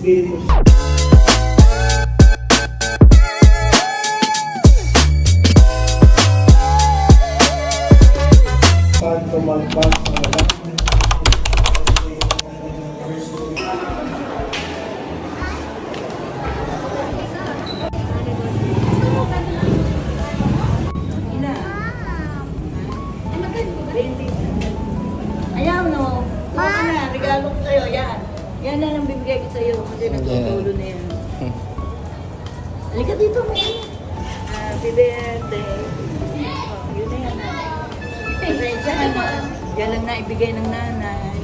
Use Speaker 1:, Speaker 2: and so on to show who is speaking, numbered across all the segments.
Speaker 1: espiritu. Pagkumalpas ang lahat.
Speaker 2: Ayaw no. Baka na, regalo ko sa'yo. Yan. Yan na lang bibigay ko sa'yo. Kasi nagtutulo na yan. Halika dito, may. Happy birthday. Oh, yun na yan. Pasensya na mo. Yan lang na ibigay ng nanay.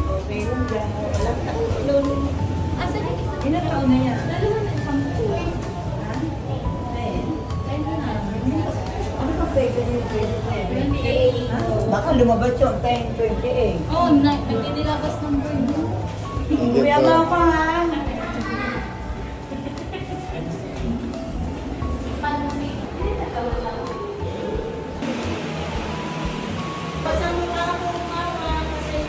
Speaker 2: Okay lang dyan. Walang taon. Lolo. Asa na isa? Ilang taon na yan? Dalawa na isang po. Ha? 10 na. Ano pa pwede niyo? 28. Baka lumabas yun, 10, 28.
Speaker 3: Oo, hindi nilabas ng bird.
Speaker 2: Kuya mama ha? Pasama ka ako, mama, kasi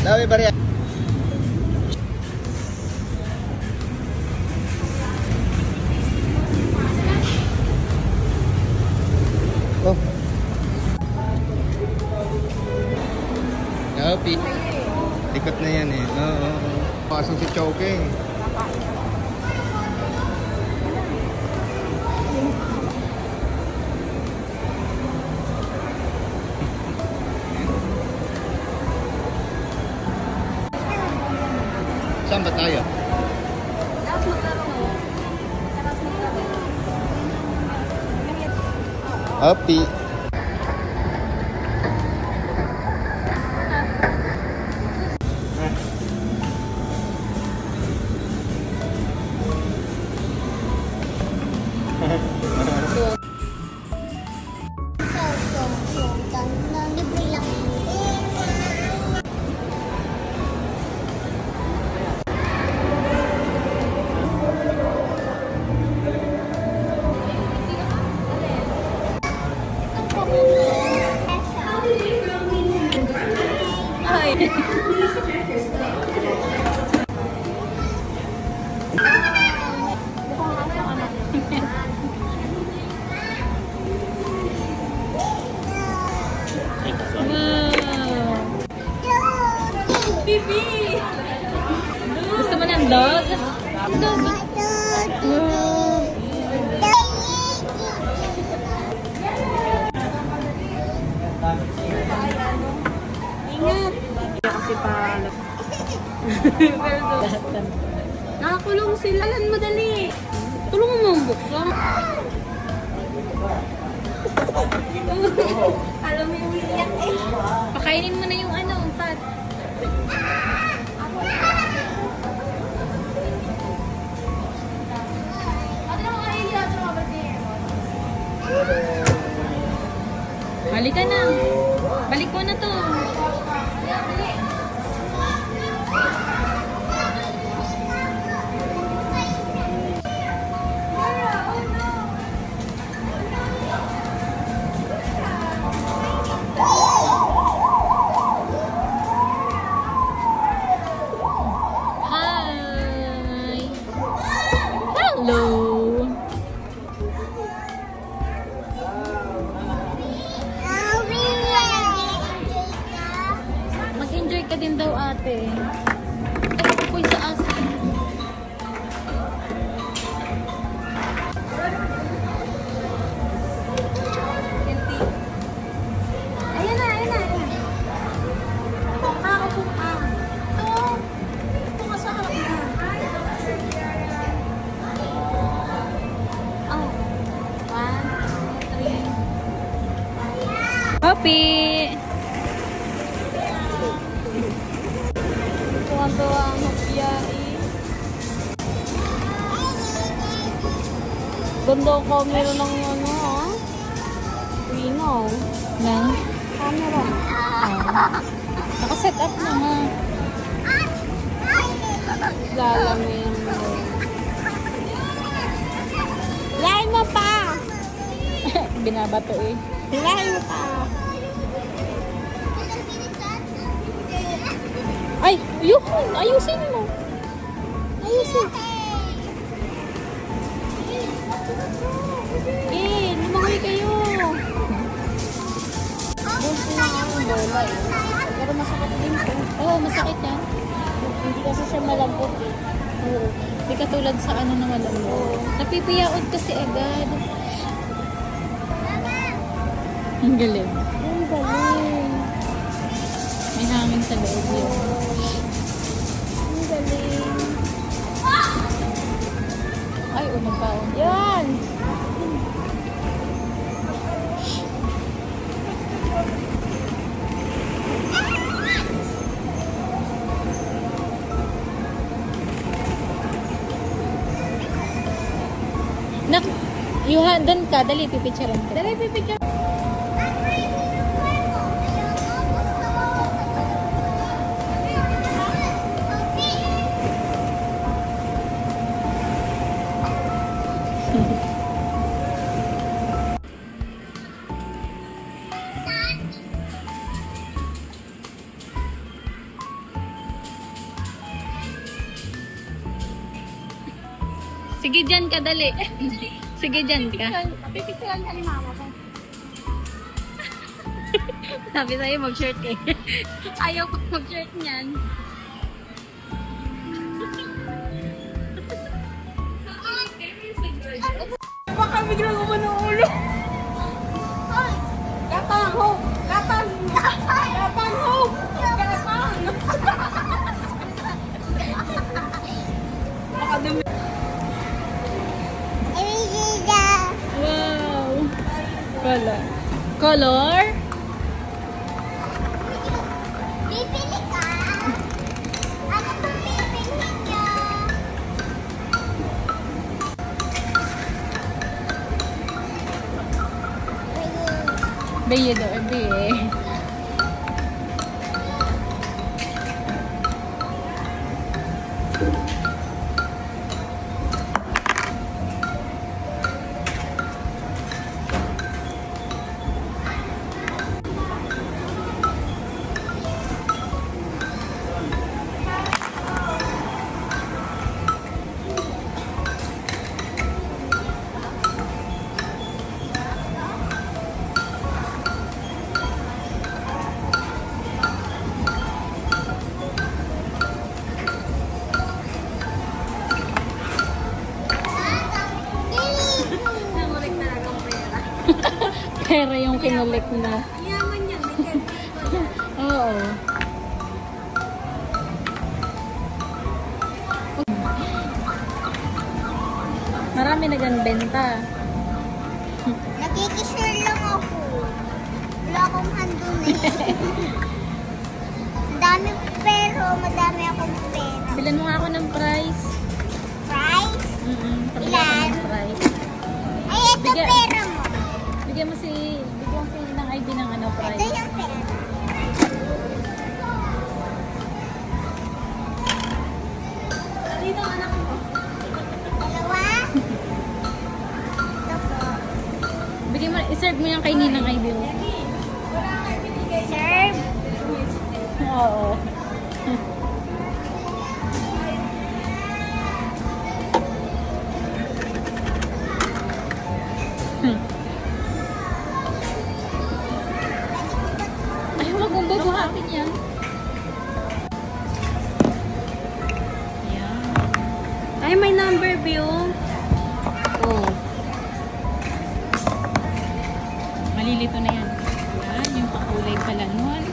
Speaker 4: Dami ba rin? Oh. Happy. Likot na yan eh. Oo. Pasok si Chowking. Saan ba tayo? Happy.
Speaker 3: Bibi! Gusto mo ng dog? Dog! Ingat! Kasi pala. Nakakulong sila. Lan, madali. Tulungan mo ang buksan. Alam mo yung iyak eh. Pakainin mo na yung ano, pat. Halika na. Balik mo na to. Hi. Hello. Mag-enjoy ka din daw, ate. Ito po sa akin. Ayan na, ayan na, ayan na. Ito ka, upo ka. Ito ka sa harap na. Oh. 1, 2, 3. Happy! Tuwa-tuwa ang magbiyahe. Ganda ang camera ng ano ha? Winaw. Ng camera. Naka-set up na nga. Lalamin mo. Hilahin mo pa! Binabato eh. Hilahin mo pa! Ay! Yun! Ayusin mo! Ayusin! Eh! Lumangoy kayo! Bunso na nga ang bola eh. Pero masakit din po. Oo, masakit yan. Hindi kasi siya malambot eh. Oo. Hindi katulad sa ano na malambot. Napipiyaot kasi agad. Ang galing. Ang galing. May hangin sa loob yun. Ang galing. Ay, unang paon. Yan! Nak, yuhandan ka. Dali, pipicturean ka. Dali, pipicturean. Sige dyan ka, dali. Sige dyan ka.
Speaker 2: Pipicturean ka ni mama ko.
Speaker 3: Sabi sa'yo mag-shirt eh. Ayaw ko mag-shirt niyan.
Speaker 2: Baka biglang umo ng ulo. Gatang, hope! Gatang! Gatang, hope! Gatang! Baka dumi.
Speaker 3: Wow! Color. Color?
Speaker 5: Bibili ka? Ano bang bibili niyo?
Speaker 3: Beye daw, beye. Pera yung kinulik na.
Speaker 2: Yaman yan. May kaya.
Speaker 3: Oo. Marami nagbenta.
Speaker 5: Nagkikishare lang ako. Wala akong handon eh. Ang dami pero madami akong pera.
Speaker 3: Bilan mo nga ako ng price.
Speaker 5: Price?
Speaker 3: Sabi
Speaker 5: Ilan?
Speaker 3: ng price.
Speaker 5: Ay, ito
Speaker 3: Bigyan-
Speaker 5: pera mo.
Speaker 3: Bigyan mo si ng ID ng ano
Speaker 5: Ito
Speaker 3: price.
Speaker 5: yung pera.
Speaker 2: Dito ang anak mo.
Speaker 5: Dalawa? Ito po.
Speaker 3: Bigyan mo, i-serve mo yung kay Ninang ID mo.
Speaker 2: Wala kang binigay.
Speaker 5: Serve?
Speaker 3: Oo. Ay, wag mong bubuhatin yan. Yan.
Speaker 2: Ay, may number view.
Speaker 3: Oh. Malilito na yan. Yan, yung pakulay pala nun.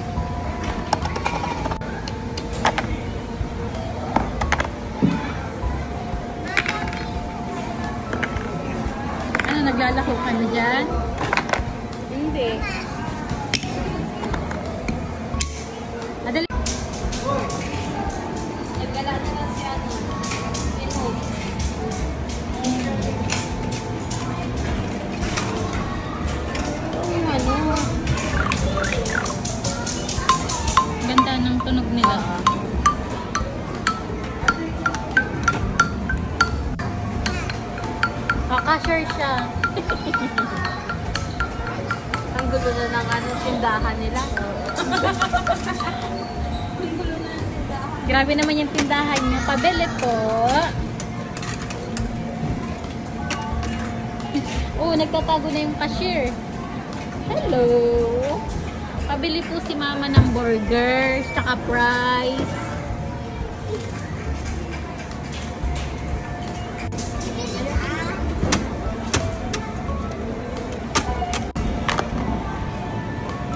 Speaker 3: Ano, naglalako ka na dyan?
Speaker 2: Hindi.
Speaker 3: Adali.
Speaker 2: Nagkala na lang si ano.
Speaker 3: Ganda tindahan nila. Grabe naman yung tindahan niya. Pabili po. Oh, nagtatago na yung cashier. Hello. Pabili po si mama ng burgers, tsaka fries.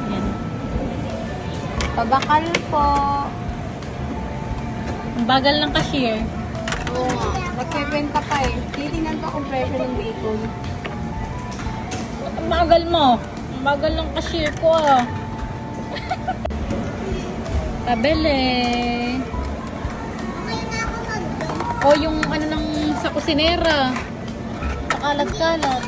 Speaker 3: Yan. Pabakal po. Ang bagal ng cashier.
Speaker 6: Oo nga. Magkikwenta pa eh. Titingnan pa kung presyo ng bacon.
Speaker 3: Ang bagal mo. Ang bagal ng cashier ko ah. Pabili.
Speaker 5: Okay na ako mag-doon.
Speaker 3: O yung ano ng sa kusinera. Pakalat-kalat.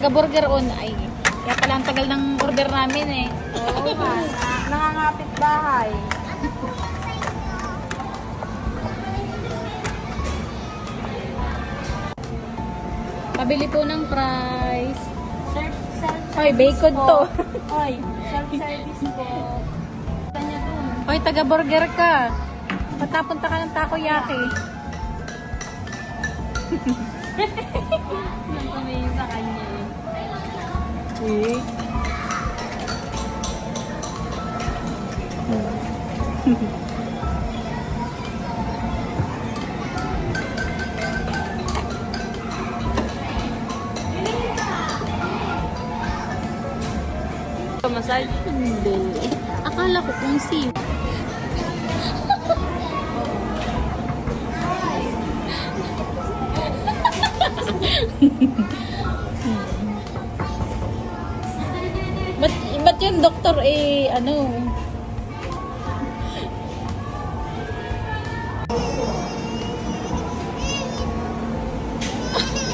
Speaker 3: Burger on. Ay, kaya pala ang tagal ng order namin eh.
Speaker 6: Oo nga. Nangangapit bahay.
Speaker 3: Pabili po ng fries.
Speaker 6: Self-service
Speaker 3: Hoy, bacon
Speaker 6: po.
Speaker 3: to.
Speaker 6: Hoy, self-service po. Kanya dun.
Speaker 3: Hoy, taga-burger ka. Patapunta ka ng takoyaki.
Speaker 6: Nagpamayin sa kanya eh.
Speaker 3: Eh.
Speaker 6: Massage?
Speaker 3: Hindi. Akala ko kung si. ba't yung doktor eh, ano?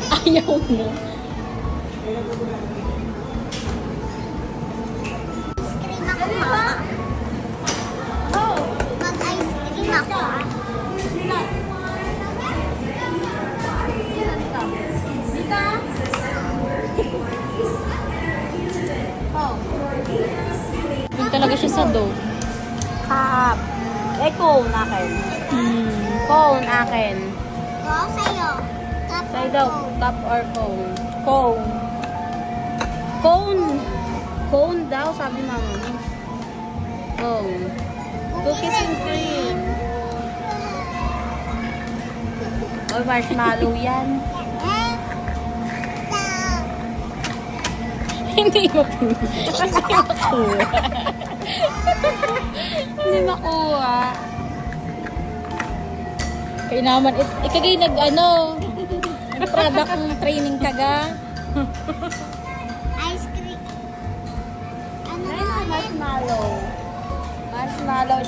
Speaker 3: Ayaw mo.
Speaker 5: Cream ako, ha? Mag-ice cream ako.
Speaker 3: Yun talaga siya sa dough.
Speaker 6: Cup. Eh, cone akin. Cone akin.
Speaker 5: Oo, sa'yo.
Speaker 6: Sa'yo daw, cup or cone? Cone. Cone. Cone daw, sabi mama mo. Cone. Cookies and cream. Or marshmallow yan.
Speaker 3: Hindi makuha.
Speaker 6: Hindi makuha.
Speaker 3: Kaya naman, ikagay nag-product training kaga.
Speaker 5: Ice cream. Ano
Speaker 6: Ayun,
Speaker 5: nga yun?
Speaker 6: marshmallow. Marshmallow